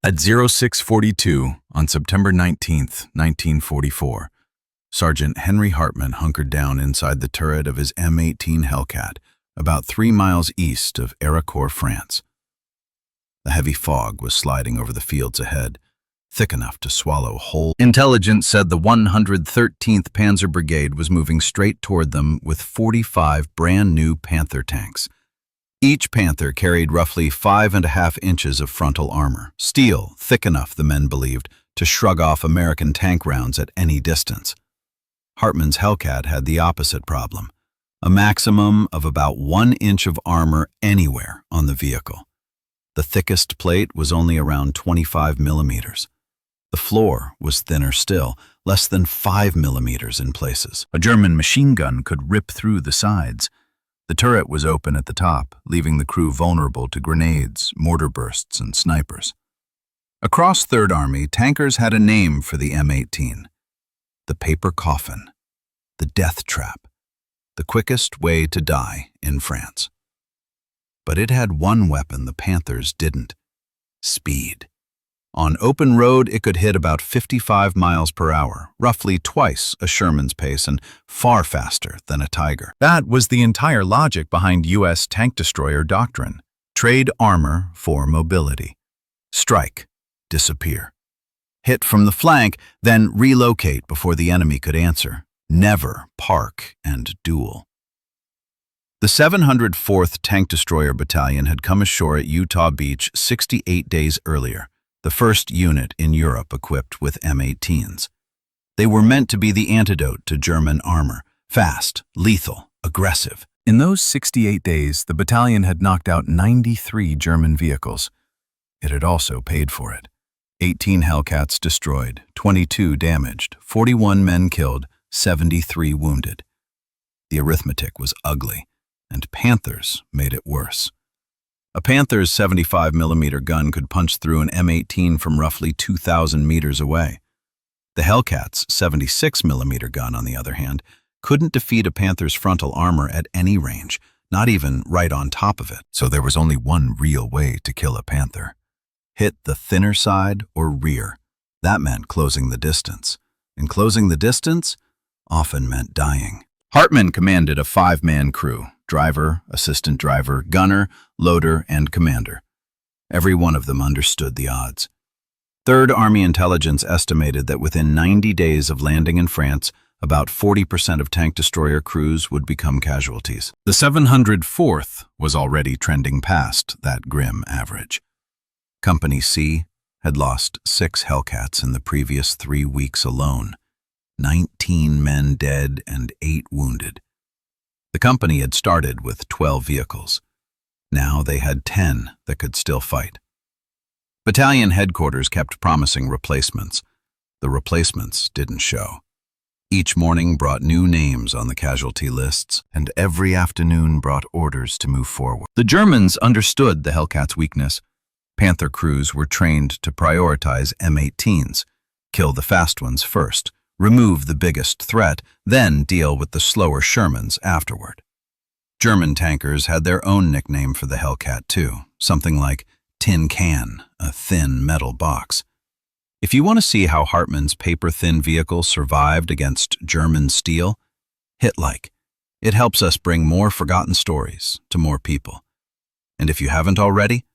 At 0642 on September 19, 1944, Sergeant Henry Hartman hunkered down inside the turret of his M18 Hellcat, about 3 miles east of Arracourt, France. The heavy fog was sliding over the fields ahead, thick enough to swallow whole. Intelligence said the 113th Panzer Brigade was moving straight toward them with 45 brand-new Panther tanks. Each Panther carried roughly 5.5 inches of frontal armor, steel thick enough, the men believed, to shrug off American tank rounds at any distance. Hartman's Hellcat had the opposite problem, a maximum of about 1 inch of armor anywhere on the vehicle. The thickest plate was only around 25 millimeters. The floor was thinner still, less than 5 millimeters in places. A German machine gun could rip through the sides. The turret was open at the top, leaving the crew vulnerable to grenades, mortar bursts, and snipers. Across Third Army, tankers had a name for the M18. The paper coffin, the death trap, the quickest way to die in France. But it had one weapon the Panthers didn't: speed. On open road, it could hit about 55 miles per hour, roughly twice a Sherman's pace and far faster than a Tiger. That was the entire logic behind U.S. tank destroyer doctrine. Trade armor for mobility. Strike, disappear. Hit from the flank, then relocate before the enemy could answer. Never park and duel. The 704th Tank Destroyer Battalion had come ashore at Utah Beach 68 days earlier, the first unit in Europe equipped with M18s. They were meant to be the antidote to German armor: fast, lethal, aggressive. In those 68 days, the battalion had knocked out 93 German vehicles. It had also paid for it. 18 Hellcats destroyed, 22 damaged, 41 men killed, 73 wounded. The arithmetic was ugly, and Panthers made it worse. A Panther's 75mm gun could punch through an M18 from roughly 2,000 meters away. The Hellcat's 76mm gun, on the other hand, couldn't defeat a Panther's frontal armor at any range, not even right on top of it. So there was only one real way to kill a Panther: hit the thinner side or rear. That meant closing the distance, and closing the distance often meant dying. Hartman commanded a 5-man crew: driver, assistant driver, gunner, loader, and commander. Every one of them understood the odds. Third Army intelligence estimated that within 90 days of landing in France, about 40% of tank destroyer crews would become casualties. The 704th was already trending past that grim average. Company C had lost 6 Hellcats in the previous 3 weeks alone, 19 men dead and 8 wounded. The company had started with 12 vehicles. Now they had 10 that could still fight. Battalion headquarters kept promising replacements. The replacements didn't show. Each morning brought new names on the casualty lists, and every afternoon brought orders to move forward. The Germans understood the Hellcat's weakness. Panther crews were trained to prioritize M18s, kill the fast ones first, remove the biggest threat, then deal with the slower Shermans afterward. German tankers had their own nickname for the Hellcat too, something like tin can, a thin metal box. If you want to see how Hartman's paper-thin vehicle survived against German steel, hit like. It helps us bring more forgotten stories to more people. And if you haven't already,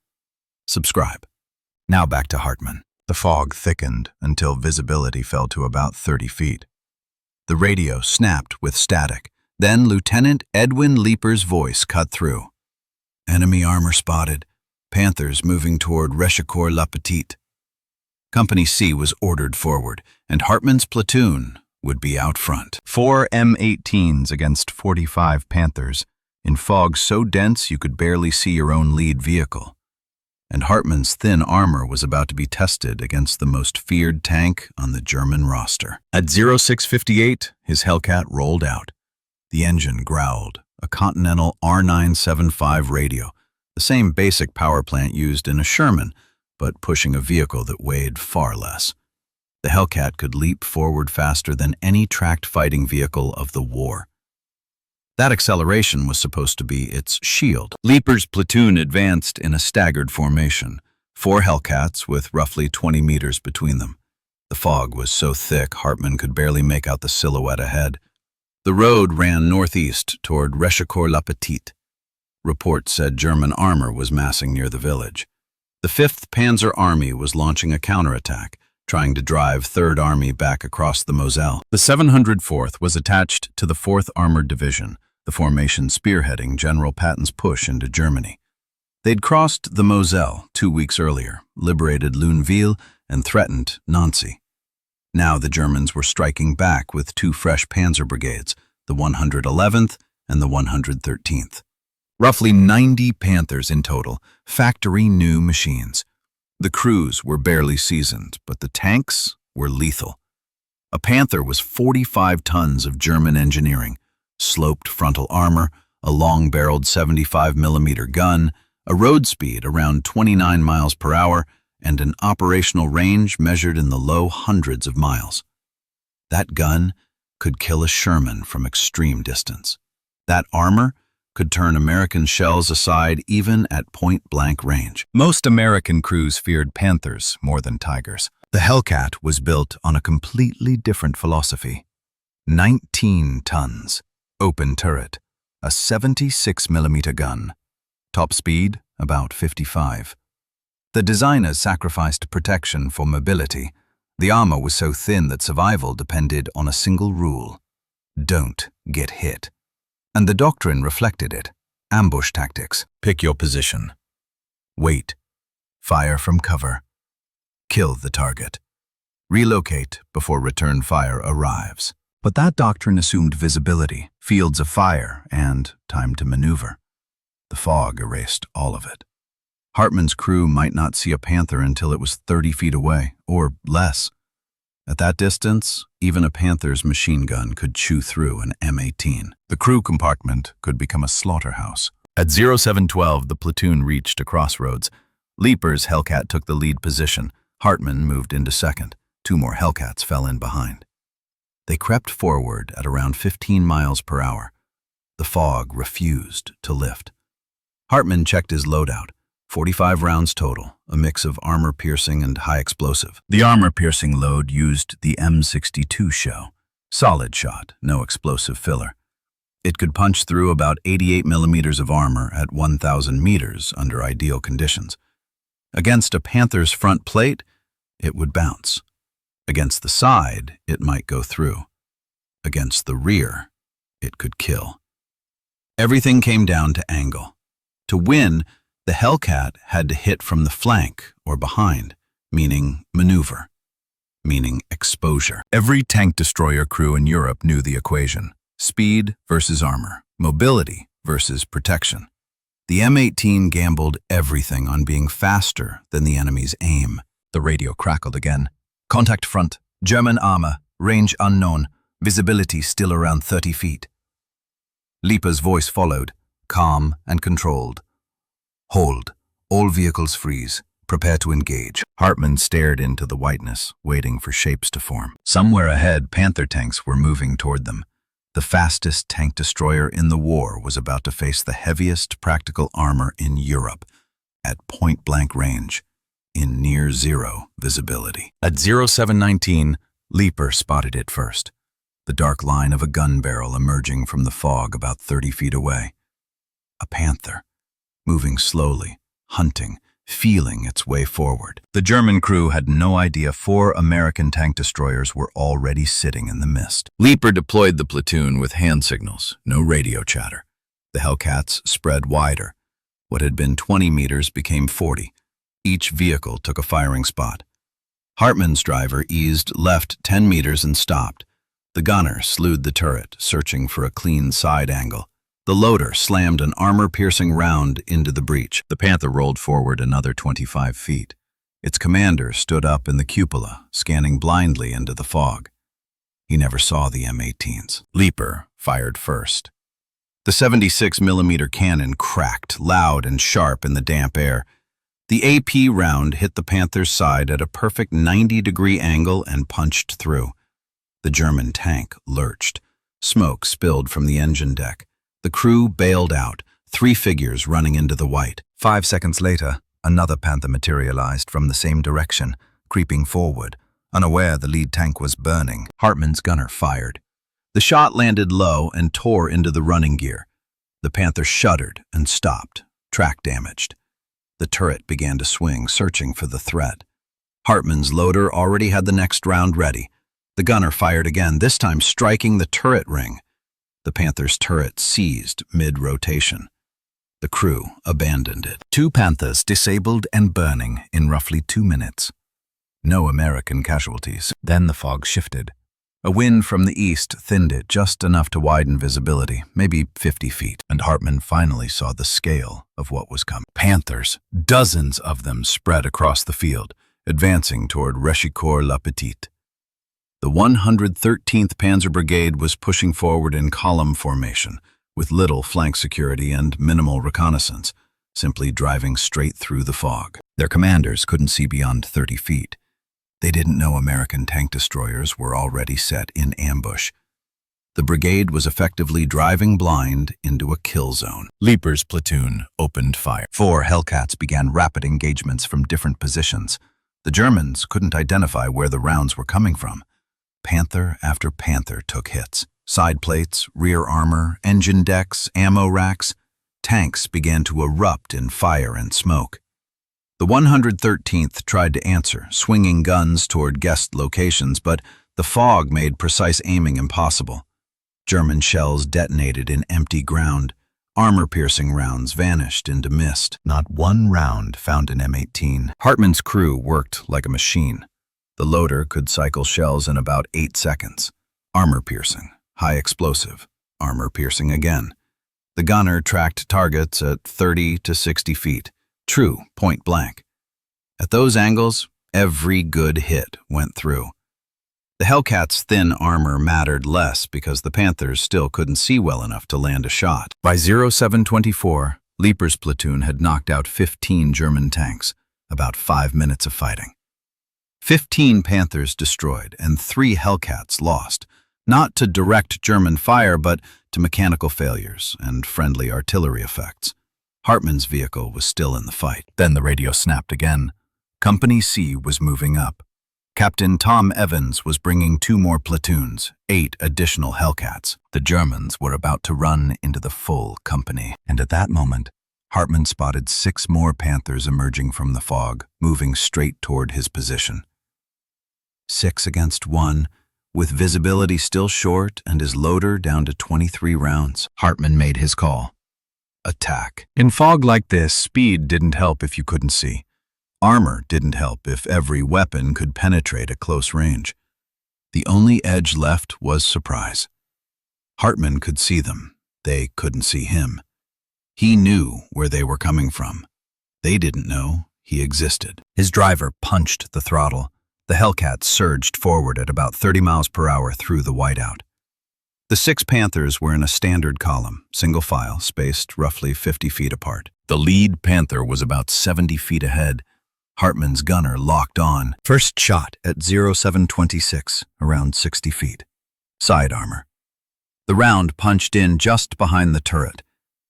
subscribe. Now back to Hartman. The fog thickened until visibility fell to about 30 feet. The radio snapped with static. Then Lieutenant Edwin Leeper's voice cut through. Enemy armor spotted. Panthers moving toward Réchicourt-la-Petite. Company C was ordered forward, and Hartman's platoon would be out front. 4 M18s against 45 Panthers, in fog so dense you could barely see your own lead vehicle. And Hartman's thin armor was about to be tested against the most feared tank on the German roster. At 0658, his Hellcat rolled out. The engine growled, a Continental R975 radio, the same basic power plant used in a Sherman, but pushing a vehicle that weighed far less. The Hellcat could leap forward faster than any tracked fighting vehicle of the war. That acceleration was supposed to be its shield. Leeper's platoon advanced in a staggered formation, 4 Hellcats with roughly 20 meters between them. The fog was so thick Hartman could barely make out the silhouette ahead. The road ran northeast toward Réchicourt-la-Petite. Reports said German armor was massing near the village. The 5th Panzer Army was launching a counterattack, trying to drive 3rd Army back across the Moselle. The 704th was attached to the 4th Armored Division, the formation spearheading General Patton's push into Germany. They'd crossed the Moselle 2 weeks earlier, liberated Luneville, and threatened Nancy. Now the Germans were striking back with 2 fresh Panzer Brigades, the 111th and the 113th. Roughly 90 Panthers in total, factory-new machines. The crews were barely seasoned, but the tanks were lethal. A Panther was 45 tons of German engineering, sloped frontal armor, a long-barreled 75mm gun, a road speed around 29 miles per hour, and an operational range measured in the low hundreds of miles. That gun could kill a Sherman from extreme distance. That armor could turn American shells aside even at point-blank range. Most American crews feared Panthers more than Tigers. The Hellcat was built on a completely different philosophy. 19 tons, open turret, a 76mm gun, top speed about 55. The designers sacrificed protection for mobility. The armor was so thin that survival depended on a single rule: don't get hit. And the doctrine reflected it. Ambush tactics. Pick your position. Wait. Fire from cover. Kill the target. Relocate before return fire arrives. But that doctrine assumed visibility, fields of fire, and time to maneuver. The fog erased all of it. Hartman's crew might not see a Panther until it was 30 feet away, or less. At that distance, even a Panther's machine gun could chew through an M18. The crew compartment could become a slaughterhouse. At 0712, the platoon reached a crossroads. Leaper's Hellcat took the lead position. Hartman moved into second. 2 more Hellcats fell in behind. They crept forward at around 15 miles per hour. The fog refused to lift. Hartman checked his loadout. 45 rounds total, a mix of armor-piercing and high-explosive. The armor-piercing load used the M62 shell. Solid shot, no explosive filler. It could punch through about 88 millimeters of armor at 1,000 meters under ideal conditions. Against a Panther's front plate, it would bounce. Against the side, it might go through. Against the rear, it could kill. Everything came down to angle. To win, the Hellcat had to hit from the flank or behind, meaning maneuver, meaning exposure. Every tank destroyer crew in Europe knew the equation: speed versus armor, mobility versus protection. The M18 gambled everything on being faster than the enemy's aim. The radio crackled again. Contact front, German armor, range unknown, visibility still around 30 feet. Leaper's voice followed, calm and controlled. Hold. All vehicles freeze. Prepare to engage. Hartman stared into the whiteness, waiting for shapes to form. Somewhere ahead, Panther tanks were moving toward them. The fastest tank destroyer in the war was about to face the heaviest practical armor in Europe, at point-blank range, in near-zero visibility. At 0719, Leaper spotted it first. The dark line of a gun barrel emerging from the fog about 30 feet away. A Panther. Moving slowly, hunting, feeling its way forward. The German crew had no idea 4 American tank destroyers were already sitting in the mist. Leaper deployed the platoon with hand signals, no radio chatter. The Hellcats spread wider. What had been 20 meters became 40. Each vehicle took a firing spot. Hartman's driver eased left 10 meters and stopped. The gunner slewed the turret, searching for a clean side angle. The loader slammed an armor-piercing round into the breach. The Panther rolled forward another 25 feet. Its commander stood up in the cupola, scanning blindly into the fog. He never saw the M18s. Leaper fired first. The 76mm cannon cracked, loud and sharp in the damp air. The AP round hit the Panther's side at a perfect 90-degree angle and punched through. The German tank lurched. Smoke spilled from the engine deck. The crew bailed out, 3 figures running into the white. 5 seconds later, Another Panther materialized from the same direction, creeping forward, unaware the lead tank was burning. Hartman's gunner fired. The shot landed low and tore into the running gear. The Panther shuddered and stopped, track damaged. The turret began to swing, searching for the threat. Hartman's loader already had the next round ready. The gunner fired again, this time striking the turret ring. The Panther's turret seized mid-rotation. The crew abandoned it. 2 Panthers disabled and burning in roughly 2 minutes. No American casualties. Then the fog shifted. A wind from the east thinned it just enough to widen visibility, maybe 50 feet, and Hartman finally saw the scale of what was coming. Panthers, dozens of them spread across the field, advancing toward Réchicourt-la-Petite. The 113th Panzer Brigade was pushing forward in column formation, with little flank security and minimal reconnaissance, simply driving straight through the fog. Their commanders couldn't see beyond 30 feet. They didn't know American tank destroyers were already set in ambush. The brigade was effectively driving blind into a kill zone. Leaper's platoon opened fire. 4 Hellcats began rapid engagements from different positions. The Germans couldn't identify where the rounds were coming from. Panther after Panther took hits. Side plates, rear armor, engine decks, ammo racks. Tanks began to erupt in fire and smoke. The 113th tried to answer, swinging guns toward guessed locations, but the fog made precise aiming impossible. German shells detonated in empty ground. Armor-piercing rounds vanished into mist. Not one round found an M18. Hartman's crew worked like a machine. The loader could cycle shells in about 8 seconds. Armor-piercing, high explosive, armor-piercing again. The gunner tracked targets at 30 to 60 feet. True, point blank. At those angles, every good hit went through. The Hellcat's thin armor mattered less because the Panthers still couldn't see well enough to land a shot. By 0724, Leaper's platoon had knocked out 15 German tanks, about 5 minutes of fighting. 15 Panthers destroyed and 3 Hellcats lost, not to direct German fire but to mechanical failures and friendly artillery effects. Hartman's vehicle was still in the fight. Then the radio snapped again. Company C was moving up. Captain Tom Evans was bringing 2 more platoons, 8 additional Hellcats. The Germans were about to run into the full company. And at that moment, Hartman spotted 6 more Panthers emerging from the fog, moving straight toward his position. 6 against 1, with visibility still short and his loader down to 23 rounds. Hartman made his call. Attack. In fog like this, speed didn't help if you couldn't see. Armor didn't help if every weapon could penetrate at close range. The only edge left was surprise. Hartman could see them. They couldn't see him. He knew where they were coming from. They didn't know he existed. His driver punched the throttle. The Hellcat surged forward at about 30 miles per hour through the whiteout. The 6 Panthers were in a standard column, single file, spaced roughly 50 feet apart. The lead Panther was about 70 feet ahead. Hartman's gunner locked on. First shot at 0726, around 60 feet. Side armor. The round punched in just behind the turret.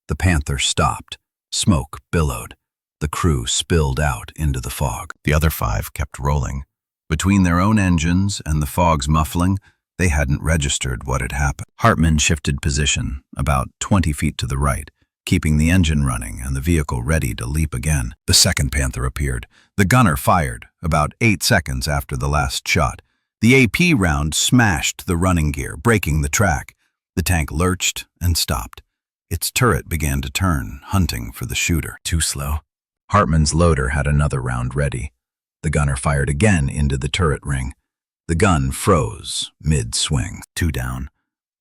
The Panther stopped. Smoke billowed. The crew spilled out into the fog. The other 5 kept rolling. Between their own engines and the fog's muffling, they hadn't registered what had happened. Hartman shifted position, about 20 feet to the right, keeping the engine running and the vehicle ready to leap again. The second Panther appeared. The gunner fired, about 8 seconds after the last shot. The AP round smashed the running gear, breaking the track. The tank lurched and stopped. Its turret began to turn, hunting for the shooter. Too slow. Hartman's loader had another round ready. The gunner fired again into the turret ring. The gun froze mid-swing. 2 down.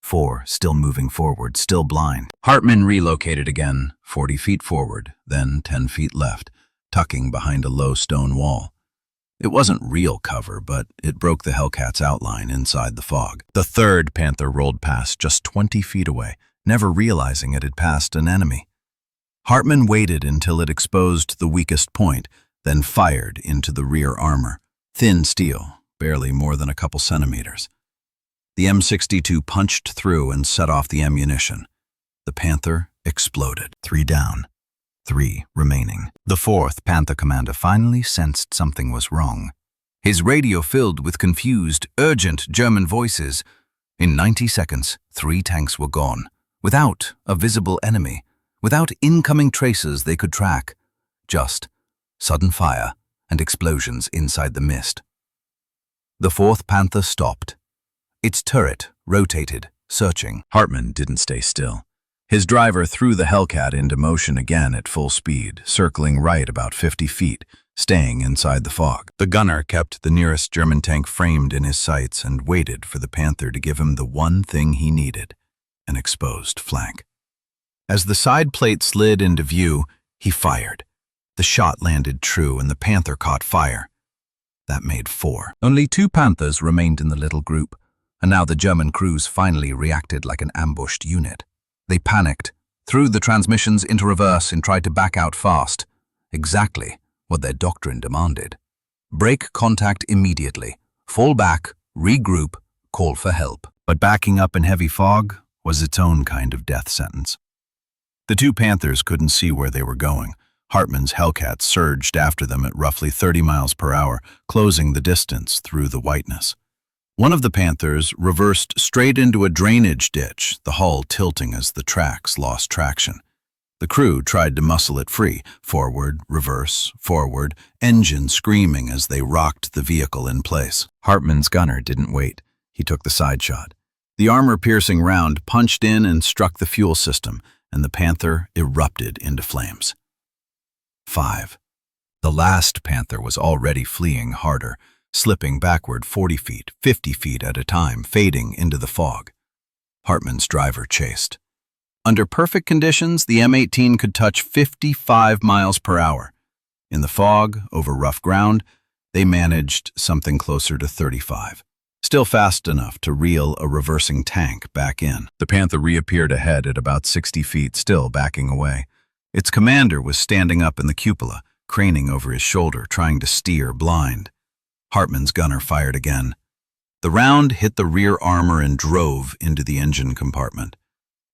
4 still moving forward, still blind. Hartman relocated again, 40 feet forward, then 10 feet left, tucking behind a low stone wall. It wasn't real cover, but it broke the Hellcat's outline inside the fog. The third Panther rolled past just 20 feet away, never realizing it had passed an enemy. Hartman waited until it exposed the weakest point, then fired into the rear armor. Thin steel, barely more than a couple centimeters. The M62 punched through and set off the ammunition. The Panther exploded. 3 down. 3 remaining. The 4th Panther commander finally sensed something was wrong. His radio filled with confused, urgent German voices. In 90 seconds, 3 tanks were gone, without a visible enemy, without incoming traces they could track. Just sudden fire and explosions inside the mist. The 4th Panther stopped. Its turret rotated, searching. Hartman didn't stay still. His driver threw the Hellcat into motion again at full speed, circling right about 50 feet, staying inside the fog. The gunner kept the nearest German tank framed in his sights and waited for the Panther to give him the one thing he needed, an exposed flank. As the side plate slid into view, he fired. The shot landed true and the Panther caught fire. That made 4. Only 2 Panthers remained in the little group, and now the German crews finally reacted like an ambushed unit. They panicked, threw the transmissions into reverse and tried to back out fast. Exactly what their doctrine demanded. Break contact immediately, fall back, regroup, call for help. But backing up in heavy fog was its own kind of death sentence. The 2 Panthers couldn't see where they were going. Hartman's Hellcat surged after them at roughly 30 miles per hour, closing the distance through the whiteness. One of the Panthers reversed straight into a drainage ditch, the hull tilting as the tracks lost traction. The crew tried to muscle it free, forward, reverse, forward, engine screaming as they rocked the vehicle in place. Hartman's gunner didn't wait. He took the side shot. The armor-piercing round punched in and struck the fuel system, and the Panther erupted into flames. 5. The last Panther was already fleeing harder, slipping backward 40 feet, 50 feet at a time, fading into the fog. Hartman's driver chased. Under perfect conditions, the M18 could touch 55 miles per hour. In the fog, over rough ground, they managed something closer to 35. Still fast enough to reel a reversing tank back in. The Panther reappeared ahead at about 60 feet, still backing away. Its commander was standing up in the cupola, craning over his shoulder, trying to steer blind. Hartman's gunner fired again. The round hit the rear armor and drove into the engine compartment.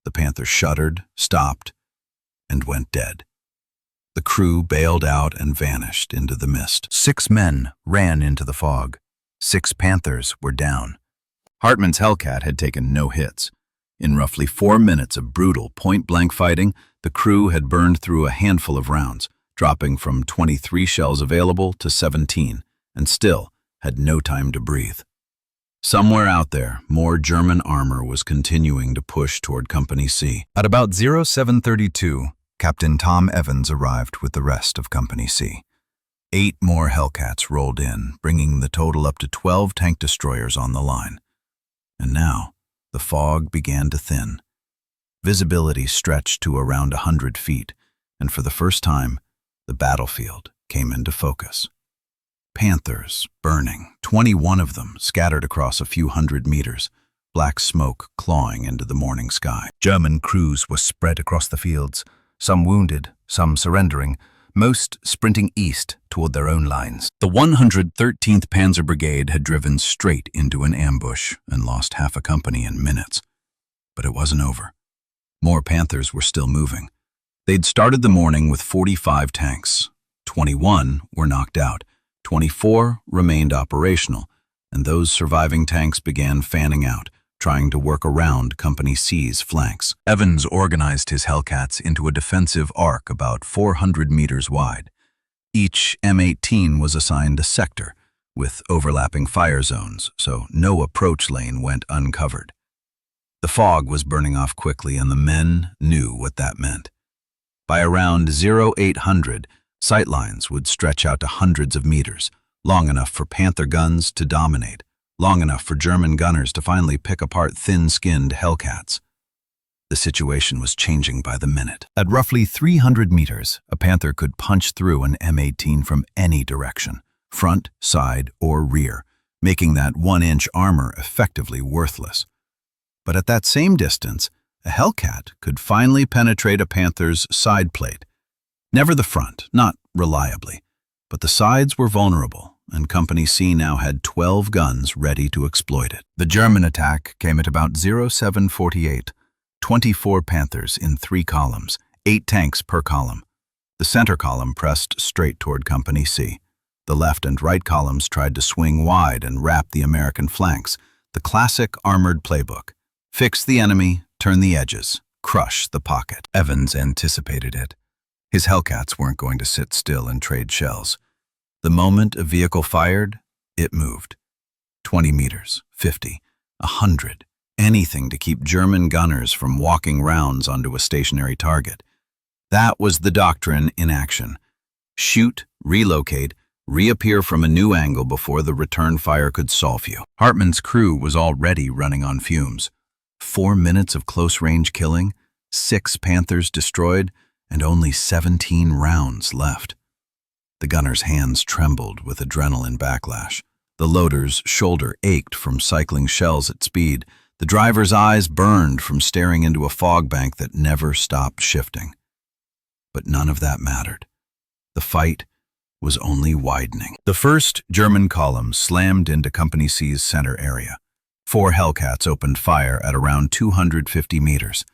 The Panther shuddered, stopped, and went dead. The crew bailed out and vanished into the mist. 6 men ran into the fog. 6 Panthers were down. Hartman's Hellcat had taken no hits. In roughly 4 minutes of brutal point-blank fighting, the crew had burned through a handful of rounds, dropping from 23 shells available to 17, and still had no time to breathe. Somewhere out there, more German armor was continuing to push toward Company C. At about 0732, Captain Tom Evans arrived with the rest of Company C. 8 more Hellcats rolled in, bringing the total up to 12 tank destroyers on the line. And now, the fog began to thin. Visibility stretched to around 100 feet, and for the first time, the battlefield came into focus. Panthers burning, 21 of them scattered across a few hundred meters, black smoke clawing into the morning sky. German crews were spread across the fields, some wounded, some surrendering, most sprinting east toward their own lines. The 113th Panzer Brigade had driven straight into an ambush and lost half a company in minutes. But it wasn't over. More Panthers were still moving. They'd started the morning with 45 tanks. 21 were knocked out. 24 remained operational, and those surviving tanks began fanning out, trying to work around Company C's flanks. Evans organized his Hellcats into a defensive arc about 400 meters wide. Each M18 was assigned a sector, with overlapping fire zones, so no approach lane went uncovered. The fog was burning off quickly, and the men knew what that meant. By around 0800, sightlines would stretch out to hundreds of meters, long enough for Panther guns to dominate, long enough for German gunners to finally pick apart thin-skinned Hellcats. The situation was changing by the minute. At roughly 300 meters, a Panther could punch through an M18 from any direction, front, side, or rear, making that 1-inch armor effectively worthless. But at that same distance, a Hellcat could finally penetrate a Panther's side plate. Never the front, not reliably, but the sides were vulnerable, and Company C now had 12 guns ready to exploit it. The German attack came at about 0748, 24 Panthers in 3 columns, 8 tanks per column. The center column pressed straight toward Company C. The left and right columns tried to swing wide and wrap the American flanks, the classic armored playbook. Fix the enemy, turn the edges, crush the pocket. Evans anticipated it. His Hellcats weren't going to sit still and trade shells. The moment a vehicle fired, it moved. 20 meters, 50, 100, anything to keep German gunners from walking rounds onto a stationary target. That was the doctrine in action. Shoot, relocate, reappear from a new angle before the return fire could solve you. Hartman's crew was already running on fumes. 4 minutes of close-range killing, 6 Panthers destroyed, and only 17 rounds left. The gunner's hands trembled with adrenaline backlash. The loader's shoulder ached from cycling shells at speed. The driver's eyes burned from staring into a fog bank that never stopped shifting. But none of that mattered. The fight was only widening. The first German column slammed into Company C's center area. 4 Hellcats opened fire at around 250 meters.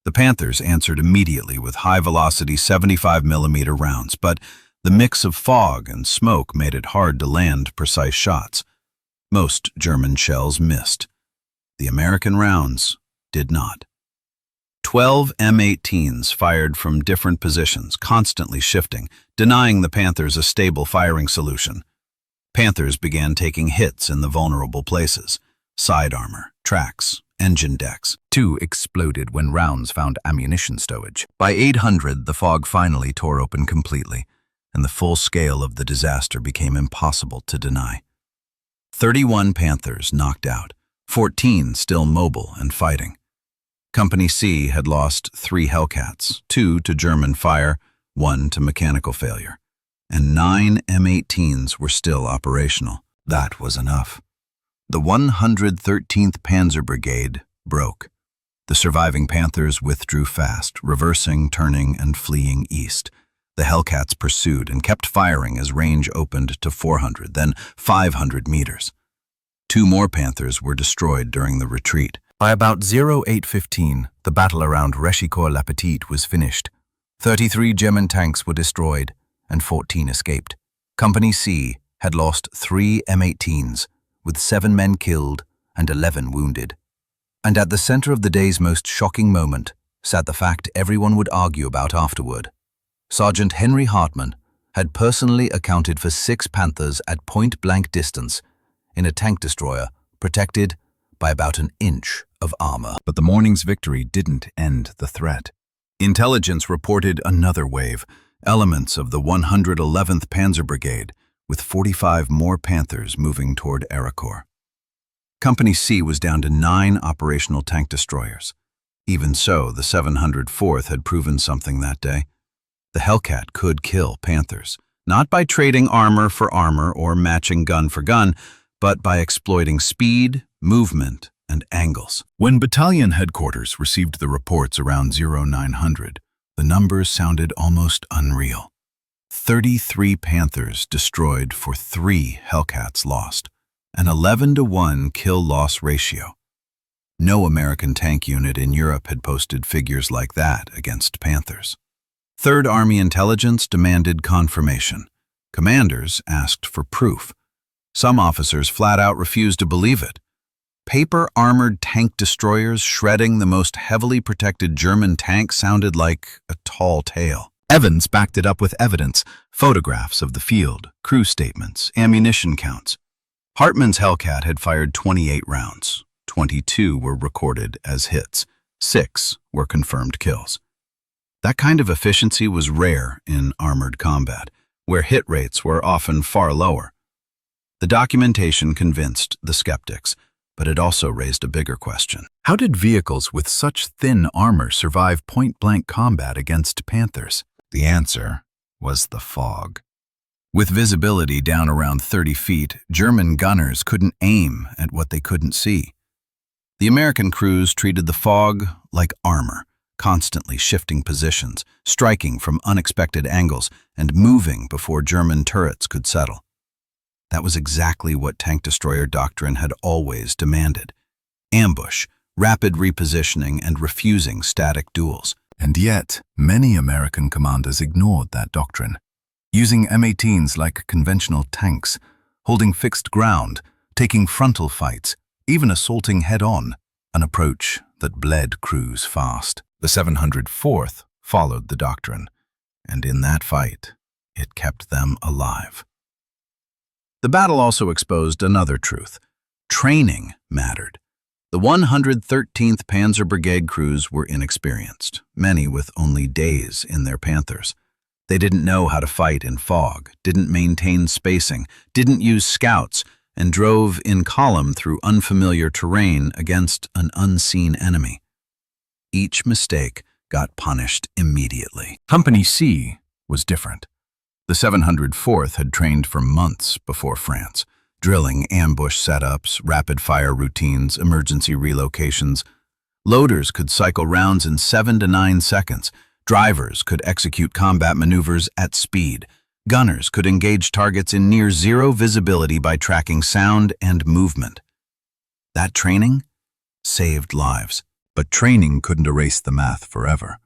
The Panthers answered immediately with high-velocity 75mm rounds, but the mix of fog and smoke made it hard to land precise shots. Most German shells missed. The American rounds did not. 12 M18s fired from different positions, constantly shifting, denying the Panthers a stable firing solution. Panthers began taking hits in the vulnerable places: side armor, tracks, engine decks. 2 exploded when rounds found ammunition stowage. By 800, the fog finally tore open completely, and the full scale of the disaster became impossible to deny. 31 Panthers knocked out, 14 still mobile and fighting. Company C had lost 3 Hellcats, 2 to German fire, 1 to mechanical failure, and 9 M18s were still operational. That was enough. The 113th Panzer Brigade broke. The surviving Panthers withdrew fast, reversing, turning, and fleeing east. The Hellcats pursued and kept firing as range opened to 400, then 500 meters. 2 more Panthers were destroyed during the retreat. By about 0815, the battle around Réchicourt-la-Petite was finished. 33 German tanks were destroyed, and 14 escaped. Company C had lost 3 M18s, with 7 men killed and 11 wounded. And at the center of the day's most shocking moment sat the fact everyone would argue about afterward. Sergeant Henry Hartman had personally accounted for 6 Panthers at point-blank distance in a tank destroyer protected by about an inch of armor. But the morning's victory didn't end the threat. Intelligence reported another wave, elements of the 111th Panzer Brigade, with 45 more Panthers moving toward Arracourt. Company C was down to 9 operational tank destroyers. Even so, the 704th had proven something that day. The Hellcat could kill Panthers, not by trading armor for armor or matching gun for gun, but by exploiting speed, movement, and angles. When battalion headquarters received the reports around 0900, the numbers sounded almost unreal. 33 Panthers destroyed for 3 Hellcats lost, an 11-to-1 kill-loss ratio. No American tank unit in Europe had posted figures like that against Panthers. Third Army intelligence demanded confirmation. Commanders asked for proof. Some officers flat out refused to believe it. Paper-armored tank destroyers shredding the most heavily protected German tank sounded like a tall tale. Evans backed it up with evidence, photographs of the field, crew statements, ammunition counts. Hartman's Hellcat had fired 28 rounds. 22 were recorded as hits. 6 were confirmed kills. That kind of efficiency was rare in armored combat, where hit rates were often far lower. The documentation convinced the skeptics, but it also raised a bigger question. How did vehicles with such thin armor survive point-blank combat against Panthers? The answer was the fog. With visibility down around 30 feet, German gunners couldn't aim at what they couldn't see. The American crews treated the fog like armor, constantly shifting positions, striking from unexpected angles, and moving before German turrets could settle. That was exactly what tank destroyer doctrine had always demanded: ambush, rapid repositioning, and refusing static duels. And yet, many American commanders ignored that doctrine, using M18s like conventional tanks, holding fixed ground, taking frontal fights, even assaulting head-on, an approach that bled crews fast. The 704th followed the doctrine, and in that fight, it kept them alive. The battle also exposed another truth. Training mattered. The 113th Panzer Brigade crews were inexperienced, many with only days in their Panthers. They didn't know how to fight in fog, didn't maintain spacing, didn't use scouts, and drove in column through unfamiliar terrain against an unseen enemy. Each mistake got punished immediately. Company C was different. The 704th had trained for months before France, drilling ambush setups, rapid-fire routines, emergency relocations. Loaders could cycle rounds in 7 to 9 seconds. Drivers could execute combat maneuvers at speed. Gunners could engage targets in near-zero visibility by tracking sound and movement. That training saved lives, but training couldn't erase the math forever.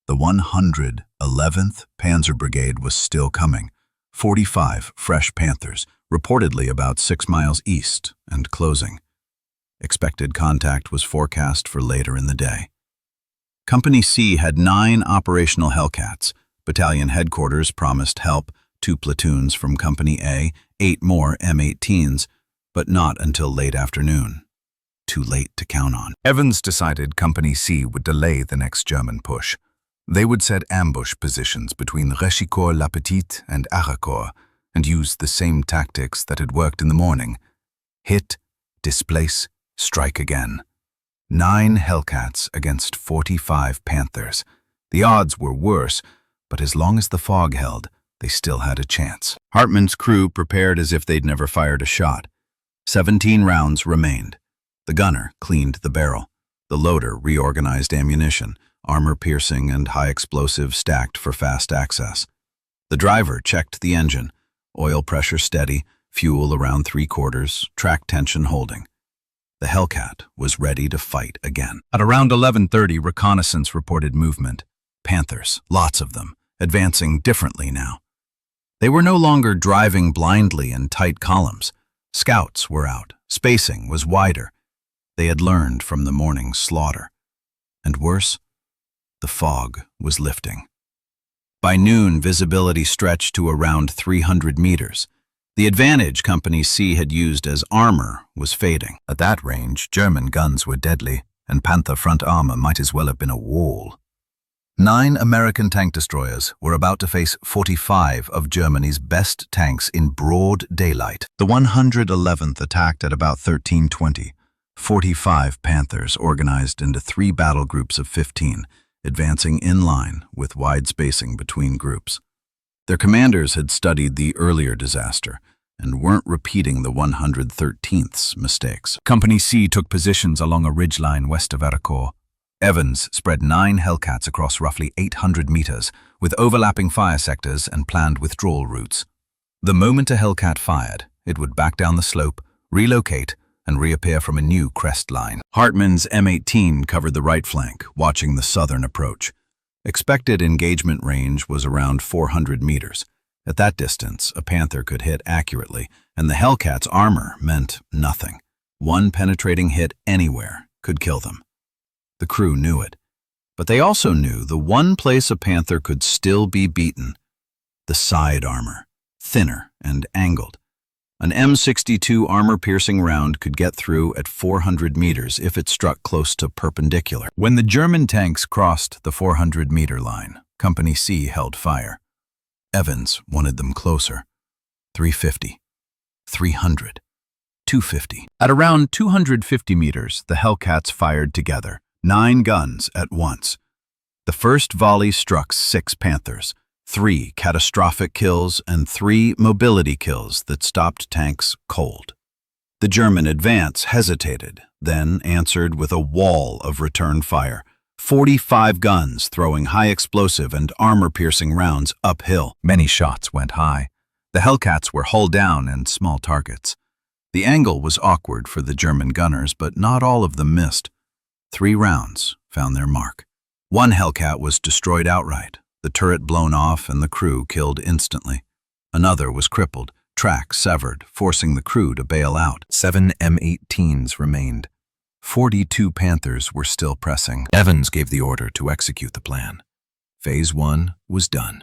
The 111th Panzer Brigade was still coming, 45 fresh Panthers, reportedly about 6 miles east and closing. Expected contact was forecast for later in the day. Company C had 9 operational Hellcats. Battalion headquarters promised help, 2 platoons from Company A, 8 more M18s, but not until late afternoon. Too late to count on. Evans decided Company C would delay the next German push. They would set ambush positions between Réchicourt-la-Petite and Arracourt and use the same tactics that had worked in the morning. Hit, displace, strike again. 9 Hellcats against 45 Panthers. The odds were worse, but as long as the fog held, they still had a chance. Hartman's crew prepared as if they'd never fired a shot. 17 rounds remained. The gunner cleaned the barrel. The loader reorganized ammunition, armor-piercing and high-explosive stacked for fast access. The driver checked the engine, oil pressure steady, fuel around 3/4, track tension holding. The Hellcat was ready to fight again. At around 11:30, reconnaissance reported movement. Panthers, lots of them, advancing differently now. They were no longer driving blindly in tight columns. Scouts were out, spacing was wider. They had learned from the morning's slaughter. And worse, the fog was lifting. By noon, visibility stretched to around 300 meters. The advantage Company C had used as armor was fading. At that range, German guns were deadly, and Panther front armor might as well have been a wall. 9 American tank destroyers were about to face 45 of Germany's best tanks in broad daylight. The 111th attacked at about 13:20. 45 Panthers organized into 3 battle groups of 15, advancing in line with wide spacing between groups. Their commanders had studied the earlier disaster and weren't repeating the 113th's mistakes. Company C took positions along a ridgeline west of Arracourt. Evans spread 9 Hellcats across roughly 800 meters, with overlapping fire sectors and planned withdrawal routes. The moment a Hellcat fired, it would back down the slope, relocate, and reappear from a new crest line. Hartman's M18 covered the right flank, watching the southern approach. Expected engagement range was around 400 meters. At that distance, a Panther could hit accurately, and the Hellcat's armor meant nothing. One penetrating hit anywhere could kill them. The crew knew it, but they also knew the one place a Panther could still be beaten: the side armor, thinner and angled. An M62 armor-piercing round could get through at 400 meters if it struck close to perpendicular. When the German tanks crossed the 400-meter line, Company C held fire. Evans wanted them closer. 350, 300, 250. At around 250 meters, the Hellcats fired together, 9 guns at once. The first volley struck 6 Panthers, 3 catastrophic kills and 3 mobility kills that stopped tanks cold. The German advance hesitated, then answered with a wall of return fire, 45 guns throwing high-explosive and armor-piercing rounds uphill. Many shots went high. The Hellcats were hull down and small targets. The angle was awkward for the German gunners, but not all of them missed. 3 rounds found their mark. One Hellcat was destroyed outright, the turret blown off and the crew killed instantly. Another was crippled, track severed, forcing the crew to bail out. 7 M18s remained. 42 Panthers were still pressing. Evans gave the order to execute the plan. Phase 1 was done.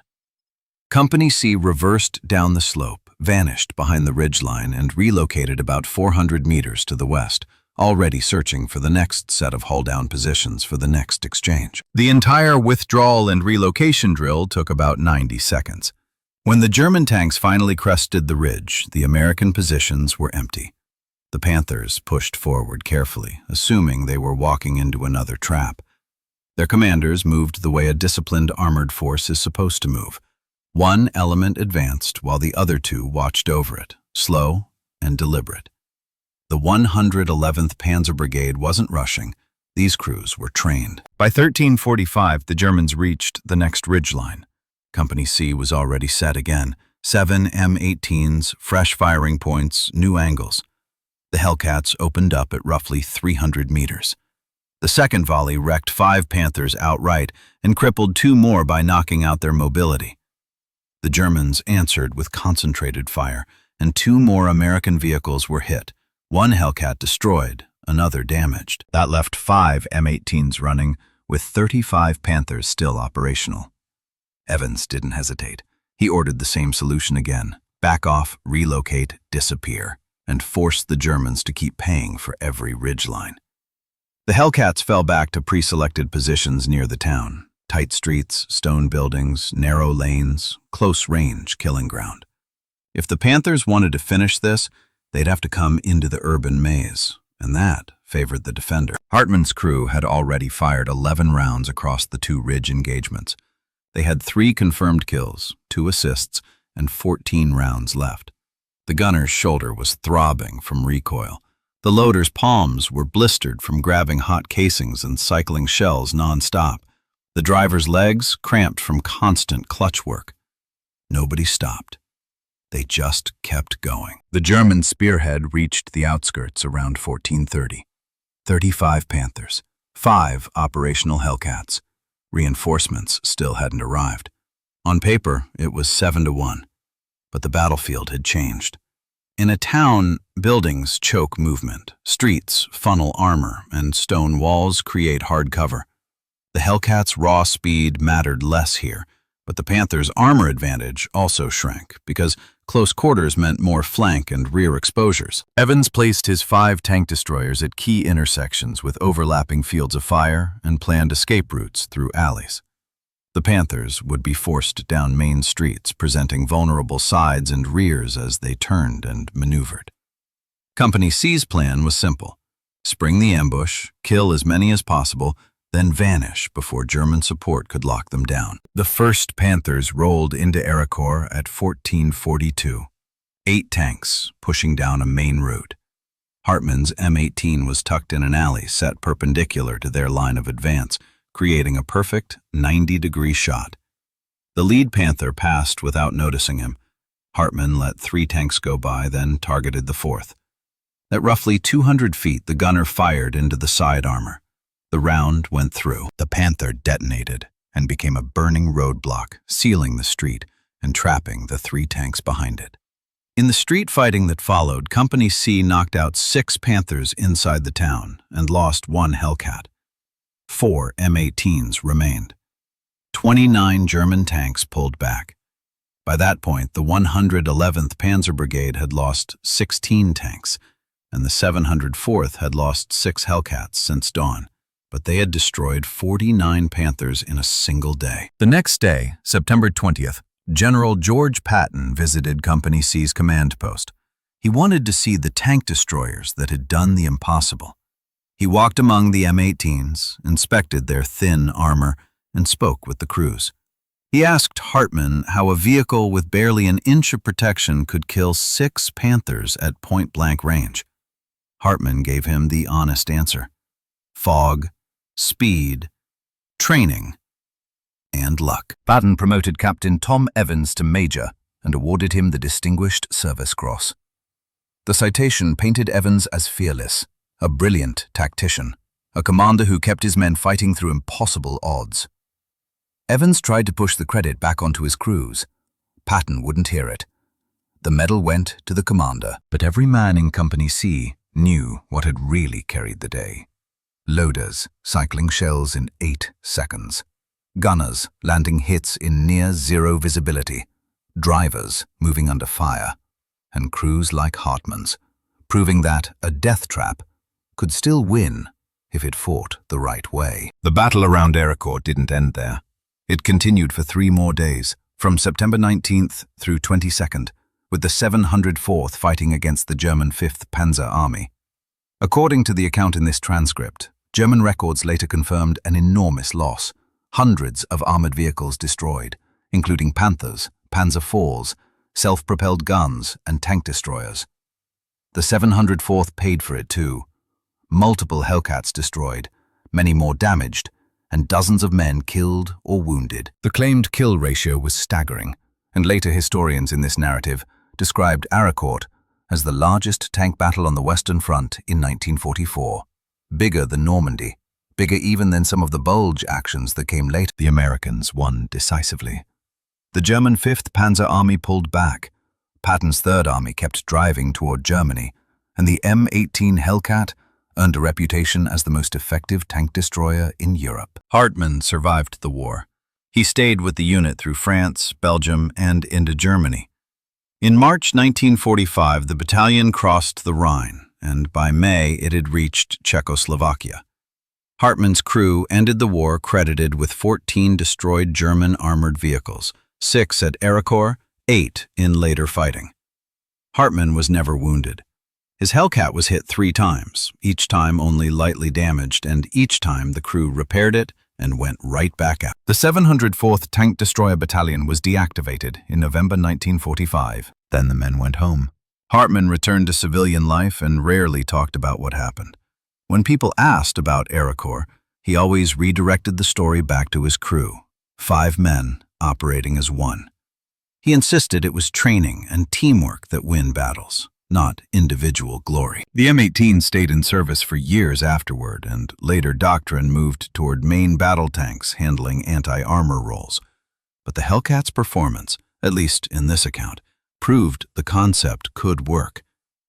Company C reversed down the slope, vanished behind the ridgeline, and relocated about 400 meters to the west, already searching for the next set of hull-down positions for the next exchange. The entire withdrawal and relocation drill took about 90 seconds. When the German tanks finally crested the ridge, the American positions were empty. The Panthers pushed forward carefully, assuming they were walking into another trap. Their commanders moved the way a disciplined armored force is supposed to move. One element advanced while the other two watched over it, slow and deliberate. The 111th Panzer Brigade wasn't rushing. These crews were trained. By 1345, the Germans reached the next ridgeline. Company C was already set again. 7 M18s, fresh firing points, new angles. The Hellcats opened up at roughly 300 meters. The second volley wrecked 5 Panthers outright and crippled 2 more by knocking out their mobility. The Germans answered with concentrated fire, and 2 more American vehicles were hit. 1 Hellcat destroyed, another damaged. That left 5 M18s running, with 35 Panthers still operational. Evans didn't hesitate. He ordered the same solution again: back off, relocate, disappear, and force the Germans to keep paying for every ridgeline. The Hellcats fell back to pre-selected positions near the town. Tight streets, stone buildings, narrow lanes, close-range killing ground. If the Panthers wanted to finish this, they'd have to come into the urban maze, and that favored the defender. Hartman's crew had already fired 11 rounds across the 2 ridge engagements. They had 3 confirmed kills, 2 assists, and 14 rounds left. The gunner's shoulder was throbbing from recoil. The loader's palms were blistered from grabbing hot casings and cycling shells non-stop. The driver's legs cramped from constant clutch work. Nobody stopped. They just kept going. The German spearhead reached the outskirts around 1430. 35 Panthers, 5 operational Hellcats. Reinforcements still hadn't arrived. On paper, it was 7-1, but the battlefield had changed. In a town, buildings choke movement, streets funnel armor, and stone walls create hard cover. The Hellcats' raw speed mattered less here, but the Panthers' armor advantage also shrank, because close quarters meant more flank and rear exposures. Evans placed his 5 tank destroyers at key intersections with overlapping fields of fire and planned escape routes through alleys. The Panthers would be forced down main streets, presenting vulnerable sides and rears as they turned and maneuvered. Company C's plan was simple: spring the ambush, kill as many as possible, then vanish before German support could lock them down. The first Panthers rolled into Arracourt at 1442. 8 tanks pushing down a main route. Hartman's M18 was tucked in an alley set perpendicular to their line of advance, creating a perfect 90-degree shot. The lead Panther passed without noticing him. Hartman let 3 tanks go by, then targeted the 4th. At roughly 200 feet, the gunner fired into the side armor. The round went through. The Panther detonated and became a burning roadblock, sealing the street and trapping the 3 tanks behind it. In the street fighting that followed, Company C knocked out 6 Panthers inside the town and lost 1 Hellcat. 4 M18s remained. 29 German tanks pulled back. By that point, the 111th Panzer Brigade had lost 16 tanks, and the 704th had lost 6 Hellcats since dawn. But they had destroyed 49 Panthers in a single day. The next day, September 20th, General George Patton visited Company C's command post. He wanted to see the tank destroyers that had done the impossible. He walked among the M18s, inspected their thin armor, and spoke with the crews. He asked Hartman how a vehicle with barely an inch of protection could kill 6 Panthers at point-blank range. Hartman gave him the honest answer: fog, speed, training, and luck. Patton promoted Captain Tom Evans to Major and awarded him the Distinguished Service Cross. The citation painted Evans as fearless, a brilliant tactician, a commander who kept his men fighting through impossible odds. Evans tried to push the credit back onto his crews. Patton wouldn't hear it. The medal went to the commander, but every man in Company C knew what had really carried the day. Loaders cycling shells in 8 seconds. Gunners landing hits in near-zero visibility. Drivers moving under fire. And crews like Hartman's, proving that a death trap could still win if it fought the right way. The battle around Arracourt didn't end there. It continued for 3 more days, from September 19th through 22nd, with the 704th fighting against the German 5th Panzer Army. According to the account in this transcript, German records later confirmed an enormous loss, hundreds of armored vehicles destroyed, including Panthers, Panzer IVs, self-propelled guns, and tank destroyers. The 704th paid for it too. Multiple Hellcats destroyed, many more damaged, and dozens of men killed or wounded. The claimed kill ratio was staggering, and later historians in this narrative described Arracourt as the largest tank battle on the Western Front in 1944. Bigger than Normandy, bigger even than some of the Bulge actions that came later. The Americans won decisively. The German 5th Panzer Army pulled back. Patton's 3rd Army kept driving toward Germany, and the M18 Hellcat earned a reputation as the most effective tank destroyer in Europe. Hartman survived the war. He stayed with the unit through France, Belgium, and into Germany. In March 1945, the battalion crossed the Rhine, and by May it had reached Czechoslovakia. Hartman's crew ended the war credited with 14 destroyed German armored vehicles, 6 at Arracourt, 8 in later fighting. Hartman was never wounded. His Hellcat was hit 3 times, each time only lightly damaged, and each time the crew repaired it and went right back out. The 704th Tank Destroyer Battalion was deactivated in November 1945. Then the men went home. Hartman returned to civilian life and rarely talked about what happened. When people asked about Arracourt, he always redirected the story back to his crew, 5 men operating as one. He insisted it was training and teamwork that win battles, not individual glory. The M18 stayed in service for years afterward, and later doctrine moved toward main battle tanks handling anti-armor roles. But the Hellcat's performance, at least in this account, proved the concept could work.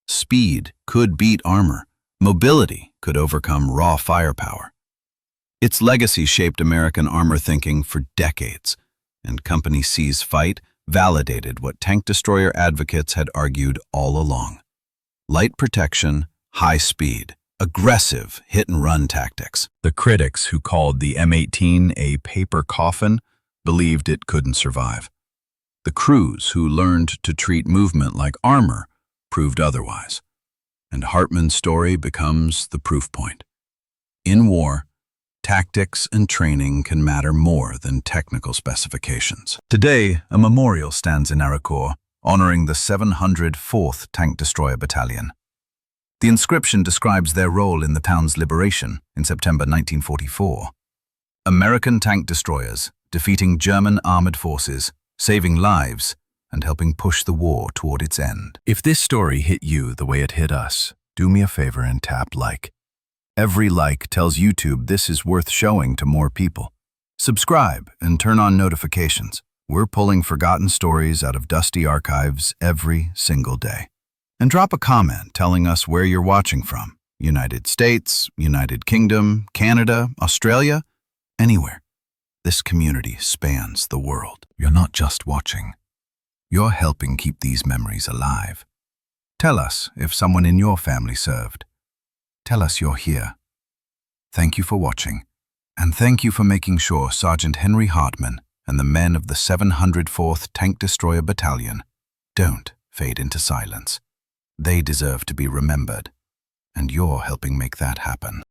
Speed could beat armor. Mobility could overcome raw firepower. Its legacy shaped American armor thinking for decades, and Company C's fight validated what tank destroyer advocates had argued all along. Light protection, high speed, aggressive hit-and-run tactics. The critics who called the M18 a paper coffin believed it couldn't survive. The crews who learned to treat movement like armor proved otherwise. And Hartman's story becomes the proof point. In war, tactics and training can matter more than technical specifications. Today, a memorial stands in Arracourt, honoring the 704th Tank Destroyer Battalion. The inscription describes their role in the town's liberation in September 1944. American tank destroyers defeating German armored forces, saving lives, and helping push the war toward its end. If this story hit you the way it hit us, do me a favor and tap like. Every like tells YouTube this is worth showing to more people. Subscribe and turn on notifications. We're pulling forgotten stories out of dusty archives every single day. And drop a comment telling us where you're watching from. United States, United Kingdom, Canada, Australia, anywhere. This community spans the world. You're not just watching. You're helping keep these memories alive. Tell us if someone in your family served. Tell us you're here. Thank you for watching, and thank you for making sure Sergeant Henry Hartman and the men of the 704th Tank Destroyer Battalion don't fade into silence. They deserve to be remembered, and you're helping make that happen.